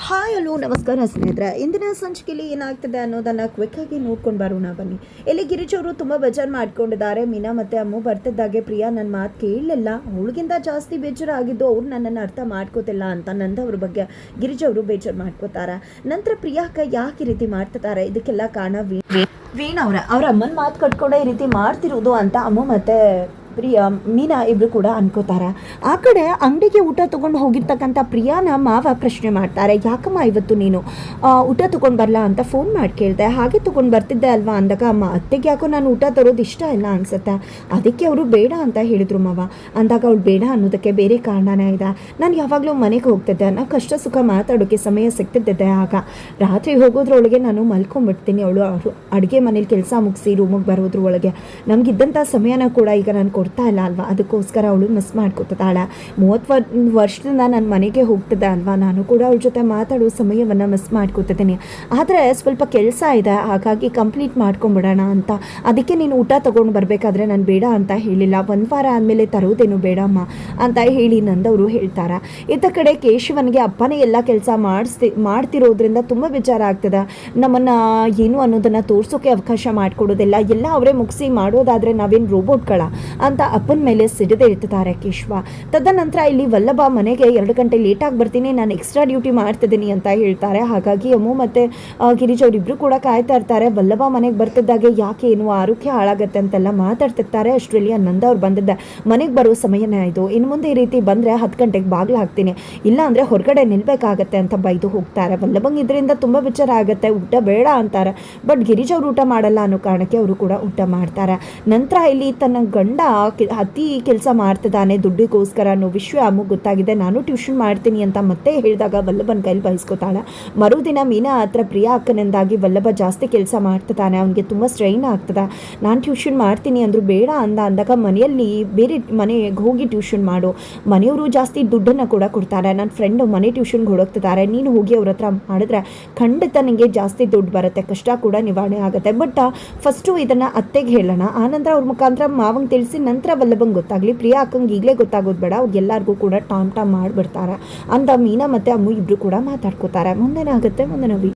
Hi hello ನಮಸ್ಕಾರ ಸ್ನೇಹಿತರೆ. ಇಂದಿನ ಸಂಚಿಕೆಯಲ್ಲಿ ಏನಾಗ್ತದೆ ಅನ್ನೋದನ್ನು ಕ್ವಿಕ್ಕಾಗಿ ನೋಡ್ಕೊಂಡು ಬರೋಣ ಬನ್ನಿ. ಇಲ್ಲಿ ಗಿರೀಶ್ ಅವರು ತುಂಬ ಬೇಜಾರು ಮಾಡ್ಕೊಂಡಿದ್ದಾರೆ. ಮೀನಾ ಮತ್ತು ಅಮ್ಮು ಬರ್ತಿದ್ದಾಗೆ ಪ್ರಿಯಾ ನನ್ನ ಮಾತು ಕೇಳಲಿಲ್ಲ, ಅವಳಿಗಿಂತ ಜಾಸ್ತಿ ಬೇಜಾರು ಆಗಿದ್ದು ಅವ್ರು ನನ್ನನ್ನು ಅರ್ಥ ಮಾಡ್ಕೋತಿಲ್ಲ ಅಂತ ನಂದವ್ರ ಬಗ್ಗೆ ಗಿರೀಶ್ ಅವರು ಬೇಜಾರು ಮಾಡ್ಕೋತಾರೆ. ನಂತರ ಪ್ರಿಯಾಕ ಯಾಕೆ ಈ ರೀತಿ ಮಾಡ್ತಿದ್ದಾರೆ, ಇದಕ್ಕೆಲ್ಲ ಕಾರಣ ವೀಣಾ ಅವ್ರ ಅಮ್ಮನ ಮಾತು ಕಟ್ಕೊಂಡೆ ಈ ರೀತಿ ಮಾಡ್ತಿರೋದು ಅಂತ ಅಮ್ಮು ಮತ್ತು ಪ್ರಿಯಾ ಮೀನಾ ಇಬ್ಬರು ಕೂಡ ಅನ್ಕೋತಾರೆ. ಆ ಕಡೆ ಅಂಗಡಿಗೆ ಊಟ ತೊಗೊಂಡು ಹೋಗಿರ್ತಕ್ಕಂಥ ಪ್ರಿಯಾನ ಮಾವ ಪ್ರಶ್ನೆ ಮಾಡ್ತಾರೆ, ಯಾಕಮ್ಮ ಇವತ್ತು ನೀನು ಊಟ ತೊಗೊಂಡು ಬರಲ್ಲ ಅಂತ ಫೋನ್ ಮಾಡಿ ಕೇಳಿದೆ. ಹಾಗೆ ತೊಗೊಂಡು ಬರ್ತಿದ್ದೆ ಅಲ್ವಾ ಅಂದಾಗ, ಅಮ್ಮ ಅತ್ತೆಗೆ ಯಾಕೋ ನಾನು ಊಟ ತರೋದು ಇಷ್ಟ ಇಲ್ಲ ಅನ್ಸುತ್ತೆ, ಅದಕ್ಕೆ ಅವರು ಬೇಡ ಅಂತ ಹೇಳಿದ್ರು ಮಾವ ಅಂದಾಗ, ಅವಳು ಬೇಡ ಅನ್ನೋದಕ್ಕೆ ಬೇರೆ ಕಾರಣನೇ ಇದೆ. ನಾನು ಯಾವಾಗಲೂ ಮನೆಗೆ ಹೋಗ್ತಿದ್ದೆ, ನಾನು ಕಷ್ಟ ಸುಖ ಮಾತಾಡೋಕ್ಕೆ ಸಮಯ ಸಿಗ್ತಿದ್ದೆ. ಆಗ ರಾತ್ರಿ ಹೋಗೋದ್ರೊಳಗೆ ನಾನು ಮಲ್ಕೊಂಡ್ಬಿಡ್ತೀನಿ. ಅವಳು ಅಡುಗೆ ಮನೇಲಿ ಕೆಲಸ ಮುಗಿಸಿ ರೂಮಿಗೆ ಬರೋದ್ರೊಳಗೆ ನಮಗಿದ್ದಂಥ ಸಮಯನ ಕೂಡ ಈಗ ನಾನು ಕೊಡ್ತಾ ಇಲ್ಲ ಅಲ್ವಾ, ಅದಕ್ಕೋಸ್ಕರ ಅವಳು ಮಿಸ್ ಮಾಡ್ಕೊತಾಳೆ. 30 ವರ್ಷದಿಂದ ನನ್ನ ಮನೆಗೆ ಹೋಗ್ತಿದ್ದೆ ಅಲ್ವಾ, ನಾನು ಕೂಡ ಅವಳ ಜೊತೆ ಮಾತಾಡೋ ಸಮಯವನ್ನು ಮಿಸ್ ಮಾಡ್ಕೊತಿದ್ದೀನಿ. ಆದರೆ ಸ್ವಲ್ಪ ಕೆಲಸ ಇದೆ, ಹಾಗಾಗಿ ಕಂಪ್ಲೀಟ್ ಮಾಡ್ಕೊಂಬಿಡೋಣ ಅಂತ. ಅದಕ್ಕೆ ನೀನು ಊಟ ತೊಗೊಂಡು ಬರಬೇಕಾದ್ರೆ ನಾನು ಬೇಡ ಅಂತ ಹೇಳಿಲ್ಲ, 1 ವಾರ ಆದಮೇಲೆ ತರೋದೇನು ಬೇಡಮ್ಮ ಅಂತ ಹೇಳಿ ನಂದವರು ಹೇಳ್ತಾರೆ. ಇತ್ತ ಕಡೆ ಕೇಶವನಿಗೆ ಅಪ್ಪನೇ ಎಲ್ಲ ಕೆಲಸ ಮಾಡ್ತಿರೋದ್ರಿಂದ ತುಂಬ ವಿಚಾರ ಆಗ್ತದೆ. ನಮ್ಮನ್ನು ಏನು ಅನ್ನೋದನ್ನು ತೋರಿಸೋಕೆ ಅವಕಾಶ ಮಾಡಿಕೊಡೋದಿಲ್ಲ, ಎಲ್ಲ ಅವರೇ ಮುಗಿಸಿ ಮಾಡೋದಾದರೆ ನಾವೇನು ರೋಬೋಟ್ಗಳ ಅಂತ ಅಪ್ಪನ ಮೇಲೆ ಸಿಡಿದೇ ಇರ್ತಾರೆ ಕೇಶವ. ತದನಂತರ ಇಲ್ಲಿ ವಲ್ಲಭ ಮನೆಗೆ 2 ಗಂಟೆ ಲೇಟಾಗಿ ಬರ್ತೀನಿ, ನಾನು ಎಕ್ಸ್ಟ್ರಾ ಡ್ಯೂಟಿ ಮಾಡ್ತಿದ್ದೀನಿ ಅಂತ ಹೇಳ್ತಾರೆ. ಹಾಗಾಗಿ ಅಮ್ಮು ಮತ್ತು ಗಿರೀಶ್ ಅವರಿಬ್ಬರು ಕೂಡ ಕಾಯ್ತಾ ಇರ್ತಾರೆ. ವಲ್ಲಭ ಮನೆಗೆ ಬರ್ತಿದ್ದಾಗೆ ಯಾಕೆ ಏನು ಆರೋಗ್ಯ ಹಾಳಾಗತ್ತೆ ಅಂತೆಲ್ಲ ಮಾತಾಡ್ತಿರ್ತಾರೆ. ಅಷ್ಟರಲ್ಲಿ ನಂದ ಅವ್ರು ಬಂದಿದ್ದೆ, ಮನೆಗೆ ಬರೋ ಸಮಯನೇ ಆಯಿತು, ಇನ್ನು ಮುಂದೆ ಈ ರೀತಿ ಬಂದರೆ 10 ಗಂಟೆಗೆ ಬಾಗಿಲು ಹಾಕ್ತೀನಿ, ಇಲ್ಲ ಅಂದರೆ ಹೊರಗಡೆ ನಿಲ್ಬೇಕಾಗತ್ತೆ ಅಂತ ಬೈದು ಹೋಗ್ತಾರೆ. ವಲ್ಲಭಂಗೆ ಇದರಿಂದ ತುಂಬ ವಿಚಾರ ಆಗುತ್ತೆ, ಊಟ ಬೇಡ ಅಂತಾರೆ. ಬಟ್ ಗಿರೀಶ್ ಅವರು ಊಟ ಮಾಡಲ್ಲ ಅನ್ನೋ ಕಾರಣಕ್ಕೆ ಅವರು ಕೂಡ ಊಟ ಮಾಡ್ತಾರೆ. ನಂತರ ಇಲ್ಲಿ ತನ್ನ ಗಂಡ ಅತಿ ಕೆಲಸ ಮಾಡ್ತಿದ್ದಾನೆ ದುಡ್ಡಿಗೋಸ್ಕರ ಅನ್ನೋ ವಿಷಯ ಅಮ್ಮಗೆ ಗೊತ್ತಾಗಿದೆ. ನಾನು ಟ್ಯೂಷನ್ ಮಾಡ್ತೀನಿ ಅಂತ ಮತ್ತೆ ಹೇಳಿದಾಗ ವಲ್ಲಭನ ಕೈಲಿ ಬಯಸ್ಕೋತಾಳೆ. ಮರುದಿನ ಮೀನಾ ಹತ್ರ ಪ್ರಿಯಾ ಅಕ್ಕನಿಂದಾಗಿ ವಲ್ಲಭ ಜಾಸ್ತಿ ಕೆಲಸ ಮಾಡ್ತಿದ್ದಾನೆ, ಅವನಿಗೆ ತುಂಬ ಸ್ಟ್ರೈನ್ ಆಗ್ತದೆ. ನಾನು ಟ್ಯೂಷನ್ ಮಾಡ್ತೀನಿ ಅಂದರು ಬೇಡ ಅಂದಾಗ ಮನೆಯಲ್ಲಿ ಬೇರೆ ಮನೆಗೆ ಹೋಗಿ ಟ್ಯೂಷನ್ ಮಾಡು, ಮನೆಯವರು ಜಾಸ್ತಿ ದುಡ್ಡನ್ನು ಕೂಡ ಕೊಡ್ತಾರೆ, ನನ್ನ ಫ್ರೆಂಡ್ ಮನೆ ಟ್ಯೂಷನ್ಗೆ ಹುಡುಕ್ತಿದ್ದಾರೆ, ನೀನು ಹೋಗಿ ಅವ್ರ ಹತ್ರ ಮಾಡಿದ್ರೆ ಖಂಡಿತ ನಿಮಗೆ ಜಾಸ್ತಿ ದುಡ್ಡು ಬರುತ್ತೆ, ಕಷ್ಟ ಕೂಡ ನಿವಾರಣೆ ಆಗುತ್ತೆ. ಬಟ್ ಫಸ್ಟು ಇದನ್ನು ಅತ್ತೆಗೆ ಹೇಳೋಣ, ಆನಂತರ ಅವ್ರ ಮುಖಾಂತರ ಮಾವಂಗೆ ತಿಳಿಸಿ ನಂತರ ವಲ್ಲಭಂಗೆ ಗೊತ್ತಾಗಲಿ. ಪ್ರಿಯಾ ಅಕ್ಕಂಗೆ ಈಗಲೇ ಗೊತ್ತಾಗೋದು ಬೇಡ, ಅವ್ರಿಗೆಲ್ಲರಿಗೂ ಕೂಡ ಟಾಮ್ ಮಾಡಿಬಿಡ್ತಾರೆ ಅಂತ ಮೀನಾ ಮತ್ತು ಅಮ್ಮು ಇಬ್ಬರು ಕೂಡ ಮಾತಾಡ್ಕೋತಾರೆ. ಮುಂದೇನಾಗುತ್ತೆ ಮುಂದಿನ